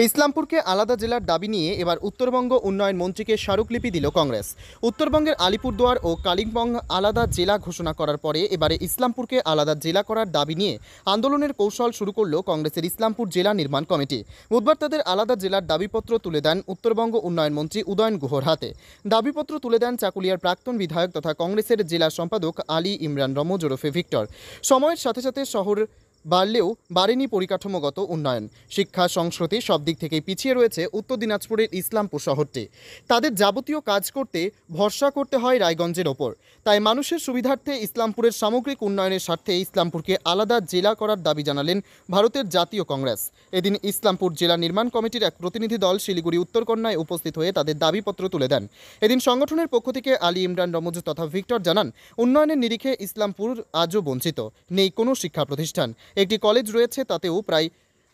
ইসলামপুরকে আলাদা জেলার দাবি নিয়ে এবার উত্তরবঙ্গ উন্নয়ন মন্ত্রীকে স্মারকলিপি দিল কংগ্রেস। উত্তরবঙ্গের আলিপুরদুয়ার ও কালিম্পং আলাদা জেলা ঘোষণা করার পরে এবারে ইসলামপুরকে আলাদা জেলা করার দাবি নিয়ে আন্দোলনের কৌশল শুরু করল কংগ্রেসের ইসলামপুর জেলা নির্মাণ কমিটি। বুধবার তাদের আলাদা জেলার দাবিপত্র তুলে দেন উত্তরবঙ্গ উন্নয়ন মন্ত্রী উদয়ন গুহর হাতে। দাবিপত্র তুলে দেন চাকুলিয়ার প্রাক্তন বিধায়ক তথা কংগ্রেসের জেলা সম্পাদক আলী ইমরান রমজ ওরফে ভিক্টর। সময়ের সাথে সাথে শহর বাড়লেও বাড়েনি পরিকাঠামোগত উন্নয়ন, শিক্ষা, সংস্কৃতি সব দিক থেকেই পিছিয়ে রয়েছে উত্তর দিনাজপুরের ইসলামপুর শহরটি। তাদের যাবতীয় কাজ করতে ভরসা করতে হয় রায়গঞ্জের ওপর। তাই মানুষের সুবিধার্থে ইসলামপুরের সামগ্রিক উন্নয়নের স্বার্থে ইসলামপুরকে আলাদা জেলা করার দাবি জানালেন ভারতের জাতীয় কংগ্রেস। এদিন ইসলামপুর জেলা নির্মাণ কমিটির এক প্রতিনিধি দল শিলিগুড়ি উত্তরকন্যায় উপস্থিত হয়ে তাদের দাবিপত্র তুলে দেন। এদিন সংগঠনের পক্ষ থেকে আলী ইমরান রমজ তথা ভিক্টর জানান, উন্নয়নের নিরিখে ইসলামপুর আজও বঞ্চিত। নেই কোনো শিক্ষা প্রতিষ্ঠান, একটি কলেজ রয়েছে, তাতেও প্রায়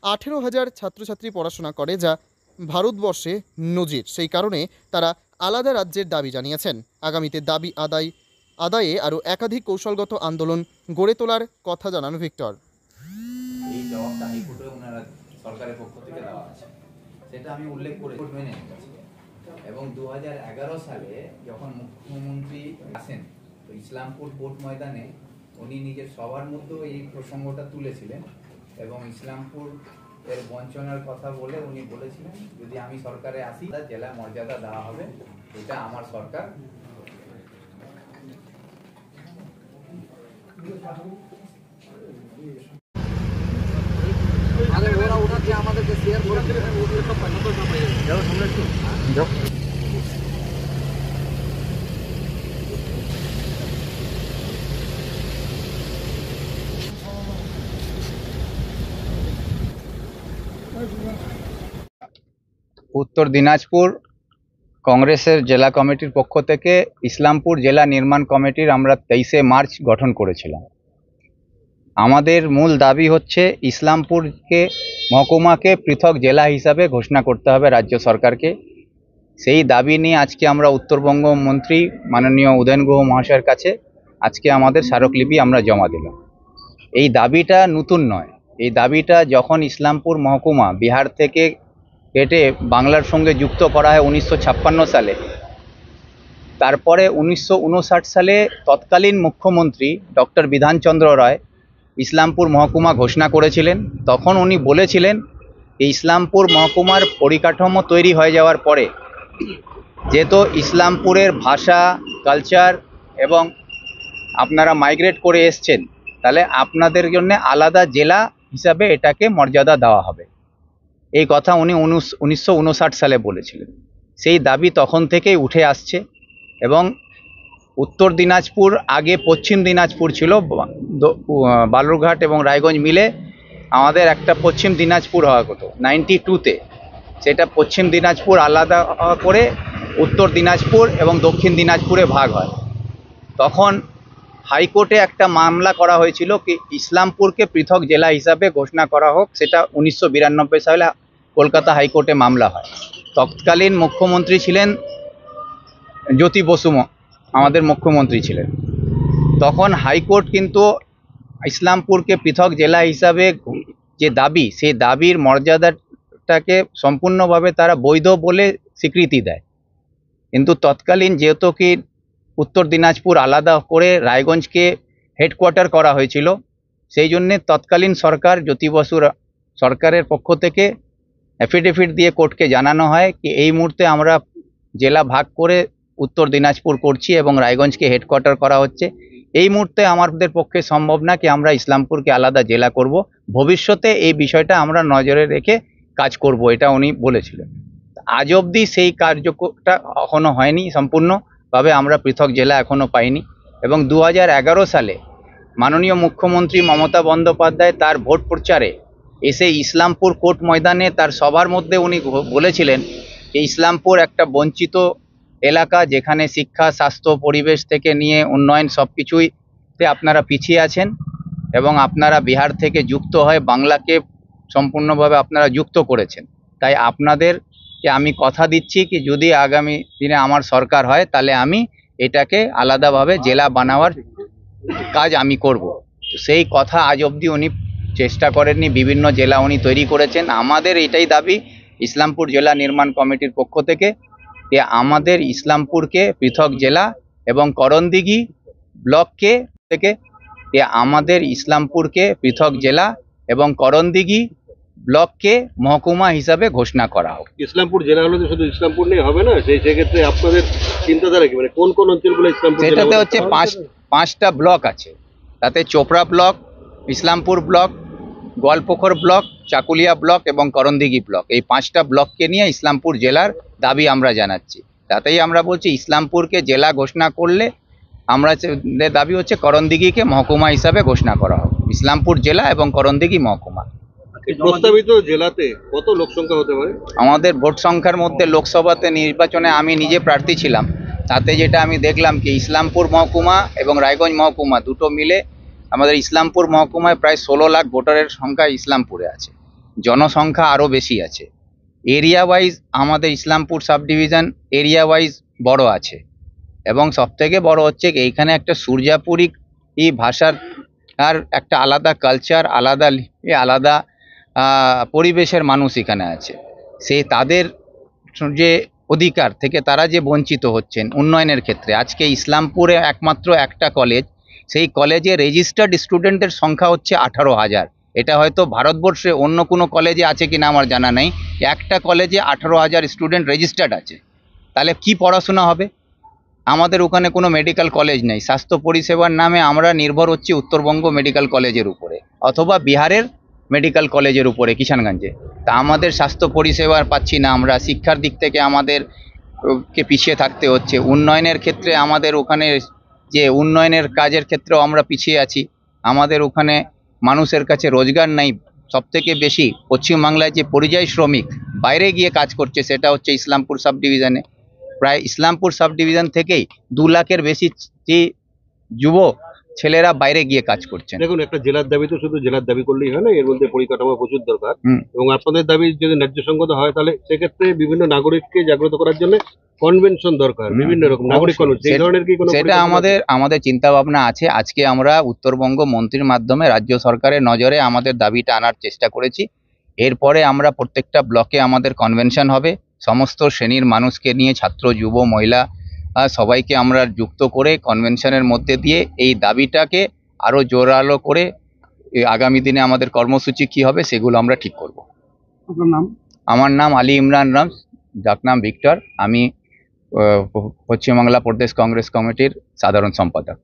18,000 ছাত্রছাত্রী পড়াশোনা করে, যা ভারতবর্ষে নজির। সেই কারণে তারা আলাদা রাজ্যের দাবি জানিয়েছেন। আগামীতে দাবি আদায়ে আরও একাধিক কৌশলগত আন্দোলন গড়ে তোলার কথা জানান ভিক্টর। এই জবাবটা হাইকোর্টে ওনারা সরকারের পক্ষ থেকে দেওয়া আছে, সেটা আমি উল্লেখ করে মেনে নিয়েছি। এবং 2011 সালে যখন মুখ্যমন্ত্রী আসেন, তো ইসলামপুর কোর্ট ময়দানে উনি নিজের সবার মধ্যে এই প্রসঙ্গটা তুলেছিলেন এবং ইসলামপুর এর বঞ্চনার কথা বলে উনি বলেছিলেন, যদি আমি সরকারে আসি তার জেলা মর্যাদা দেওয়া হবে, এটা আমার সরকার। আমাদেরকে শেয়ার করে উত্তর দিনাজপুর কংগ্রেসের জেলা কমিটির পক্ষ থেকে ইসলামপুর জেলা নির্মাণ কমিটির আমরা 23শে মার্চ গঠন করেছিলাম। আমাদের মূল দাবি হচ্ছে ইসলামপুরকে মহকুমাকে পৃথক জেলা হিসাবে ঘোষণা করতে হবে রাজ্য সরকারকে। সেই দাবি নিয়ে আজকে আমরা উত্তরবঙ্গ মন্ত্রী মাননীয় উদয়ন গুহ মহাশয়ের কাছে আজকে আমাদের স্মারকলিপি আমরা জমা দিলাম। এই দাবিটা নতুন নয়, এই দাবিটা যখন ইসলামপুর মহকুমা বিহার থেকে কেটে বাংলার সঙ্গে যুক্ত করা হয় 1956 সালে, তারপরে 1959 সালে তৎকালীন মুখ্যমন্ত্রী ডক্টর বিধানচন্দ্র রায় ইসলামপুর মহকুমা ঘোষণা করেছিলেন। তখন উনি বলেছিলেন যে ইসলামপুর মহকুমার পরিকাঠামো তৈরি হয়ে যাওয়ার পরে যেহেতু ইসলামপুরের ভাষা, কালচার এবং আপনারা মাইগ্রেট করে এসছেন, তাহলে আপনাদের জন্য আলাদা জেলা হিসাবে এটাকে মর্যাদা দেওয়া হবে। এই কথা উনি 1959 সালে বলেছিলেন। সেই দাবি তখন থেকেই উঠে আসছে এবং উত্তর দিনাজপুর আগে পশ্চিম দিনাজপুর ছিল, বালুরঘাট এবং রায়গঞ্জ মিলে আমাদের একটা পশ্চিম দিনাজপুর হওয়া হতো 92-তে। সেটা পশ্চিম দিনাজপুর আলাদা করে উত্তর দিনাজপুর এবং দক্ষিণ দিনাজপুরে ভাগ হয়। তখন হাইকোর্টে একটা মামলা করা হয়েছিল কি ইসলামপুরকে পৃথক জেলা হিসাবে ঘোষণা করা হোক, সেটা 1992 সালে কলকাতা হাইকোর্টে মামলা হয়। তৎকালীন মুখ্যমন্ত্রী ছিলেন জ্যোতি বসু, আমাদের মুখ্যমন্ত্রী ছিলেন। তখন হাইকোর্ট কিন্তু ইসলামপুরকে পৃথক জেলা হিসাবে যে দাবি, সেই দাবির মর্যাদাটাকে সম্পূর্ণভাবে তারা বৈধ বলে স্বীকৃতি দেয়। কিন্তু তৎকালীন যেহেতু কি উত্তর দিনাজপুর আলাদা করে রায়গঞ্জকে হেডকোয়ার্টার করা হয়েছিল, সেই জন্যে তৎকালীন সরকার জ্যোতি বসু সরকারের পক্ষ থেকে অ্যাফিডেভিট দিয়ে কোর্টকে জানানো হয় কি এই মুহূর্তে আমরা জেলা ভাগ করে উত্তর দিনাজপুর করছি এবং রায়গঞ্জকে হেডকোয়ার্টার করা হচ্ছে। এই মুহূর্তে আমাদের পক্ষে সম্ভব না কি আমরা ইসলামপুরকে আলাদা জেলা করব, ভবিষ্যতে এই বিষয়টা আমরা নজরে রেখে কাজ করব, এটা উনি বলেছিলেন। আজ অবধি সেই কার্যটা এখনো হয়নি, সম্পূর্ণভাবে আমরা পৃথক জেলা এখনো পাইনি। এবং 2011 সালে মাননীয় মুখ্যমন্ত্রী মমতা বন্দ্যোপাধ্যায় তার ভোট প্রচারে এসে ইসলামপুর কোর্ট ময়দানে তার সভার মধ্যে উনি বলেছিলেন যে ইসলামপুর একটা বঞ্চিত এলাকা, যেখানে শিক্ষা, স্বাস্থ্য, পরিবেশ থেকে নিয়ে উন্নয়ন সব কিছুইতে আপনারা পিছিয়ে আছেন এবং আপনারা বিহার থেকে যুক্ত হয়ে বাংলাকে সম্পূর্ণভাবে আপনারা যুক্ত করেছেন। তাই আপনাদেরকে আমি কথা দিচ্ছি কি যদি আগামী দিনে আমার সরকার হয়, তাহলে আমি এটাকে আলাদাভাবে জেলা বানাবার কাজ আমি করব। সেই কথা আজ অবধি উনি চেষ্টা করেননি, বিভিন্ন জেলা উনি তৈরি করেছেন। আমাদের এটাই দাবি ইসলামপুর জেলা নির্মাণ কমিটির পক্ষ থেকে যে আমাদের ইসলামপুরকে পৃথক জেলা এবং করণদিঘি ব্লককে থেকে যে আমাদের ইসলামপুরকে পৃথক জেলা এবং করণদিঘি ব্লককে মহকুমা হিসাবে ঘোষণা করা হোক। ইসলামপুর জেলা হলে তো শুধু ইসলামপুর নিয়ে হবে না, সেক্ষেত্রে আপনাদের চিন্তাধারা কি, মানে কোন কোন অঞ্চলগুলো ইসলামপুর জেলা সেটাতে হলে? হচ্ছে পাঁচটা ব্লক আছে, তাতে Chopra block, Islampur block, Goalpokhar block, Chakulia block এবং করণদিঘি ব্লক, এই পাঁচটা ব্লককে নিয়ে ইসলামপুর জেলার দাবি আমরা জানাচ্ছি। তাতেই আমরা বলছি ইসলামপুরকে জেলা ঘোষণা করলে আমরা দাবি হচ্ছে করণদিঘিকে মহকুমা হিসাবে ঘোষণা করা হোক, ইসলামপুর জেলা এবং করণদিঘি মহকুমা। এই প্রস্তাবিত জেলাতে কত লোক সংখ্যা হতে পারে? আমাদের ভোট সংখ্যার মধ্যে লোকসভাতে নির্বাচনে আমি নিজে প্রার্থী ছিলাম, তাতে যেটা আমি দেখলাম কি ইসলামপুর মহকুমা এবং রায়গঞ্জ মহকুমা দুটো মিলে আমাদের ইসলামপুর মহকুমায় প্রায় 16 লাখ ভোটারের সংখ্যা ইসলামপুরে আছে, জনসংখ্যা আরও বেশি আছে। এরিয়া ওয়াইজ আমাদের Islampur sub division area wise বড় আছে এবং সবথেকে বড় হচ্ছে এইখানে একটা সূর্যাপুরী এই ভাষার আর একটা আলাদা কালচার, আলাদা আলাদা পরিবেশের মানুষ এখানে আছে। তাদের যে অধিকার থেকে তারা যে বঞ্চিত হচ্ছেন উন্নয়নের ক্ষেত্রে। আজকে ইসলামপুরে একমাত্র একটা কলেজ, সেই কলেজে রেজিস্টার্ড স্টুডেন্টের সংখ্যা হচ্ছে 18,000। এটা হয়তো ভারতবর্ষে অন্য কোনো কলেজে আছে কিনা আমার জানা নেই। একটা কলেজে 18,000 স্টুডেন্ট রেজিস্টার্ড আছে, তাহলে কি পড়াশোনা হবে? আমাদের ওখানে কোনো মেডিকেল কলেজ নেই, স্বাস্থ্য পরিষেবার নামে আমরা নির্ভর হচ্ছি উত্তরবঙ্গ মেডিকেল কলেজের উপরে অথবা বিহারের মেডিকেল কলেজের উপরে কিষানগঞ্জে। তা আমাদের স্বাস্থ্য পরিষেবা পাচ্ছি না, আমরা শিক্ষার দিক থেকে আমাদেরকে পিছিয়ে থাকতে হচ্ছে। উন্নয়নের ক্ষেত্রে আমাদের ওখানে যে উন্নয়নের কাজের ক্ষেত্রেও আমরা পিছিয়ে আছি। আমাদের ওখানে মানুষের কাছে রোজগার নাই। সবথেকে বেশি পশ্চিমবাংলায় যে পরিযায়ী শ্রমিক বাইরে গিয়ে কাজ করছে সেটা হচ্ছে ইসলামপুর সাব ডিভিশনে। প্রায় ইসলামপুর সাব ডিভিশন থেকেই 2 লাখের বেশি যে যুব ছেলেরা বাইরে গিয়ে কাজ করছেন। দেখুন, একটা জেলার দাবি তো শুধু জেলার দাবি করলেই হয় না, এর মধ্যে পরিকাঠামো প্রচুর দরকার। এবং আপনাদের দাবি যদি ন্যায্যসঙ্গত হয় তাহলে সেক্ষেত্রে বিভিন্ন নাগরিককে জাগ্রত করার জন্য কনভেনশন দরকার, বিভিন্ন রকম নাগরিক কনভেনশন, এই ধরনের কি কোনো? সেটা আমাদের চিন্তা ভাবনা আছে। আজকে আমরা উত্তরবঙ্গ মন্ত্রীর মাধ্যমে রাজ্য সরকারের নজরে আমাদের দাবিটা আনার চেষ্টা করেছি। এরপরে আমরা প্রত্যেকটা ব্লকে আমাদের কনভেনশন হবে, সমস্ত শ্রেণীর মানুষকে নিয়ে, ছাত্র, যুব, মহিলা সবাইকে আমরা যুক্ত করে কনভেনশনের মধ্যে দিয়ে এই দাবিটাকে আরও জোরালো করে আগামী দিনে আমাদের কর্মসূচি কি হবে সেগুলো আমরা ঠিক করব। আপনার নাম? আমার নাম আলী ইমরান রামস, ডাকনাম ভিক্টর। আমি পশ্চিমবাংলা প্রদেশ কংগ্রেস কমিটির সাধারণ সম্পাদক।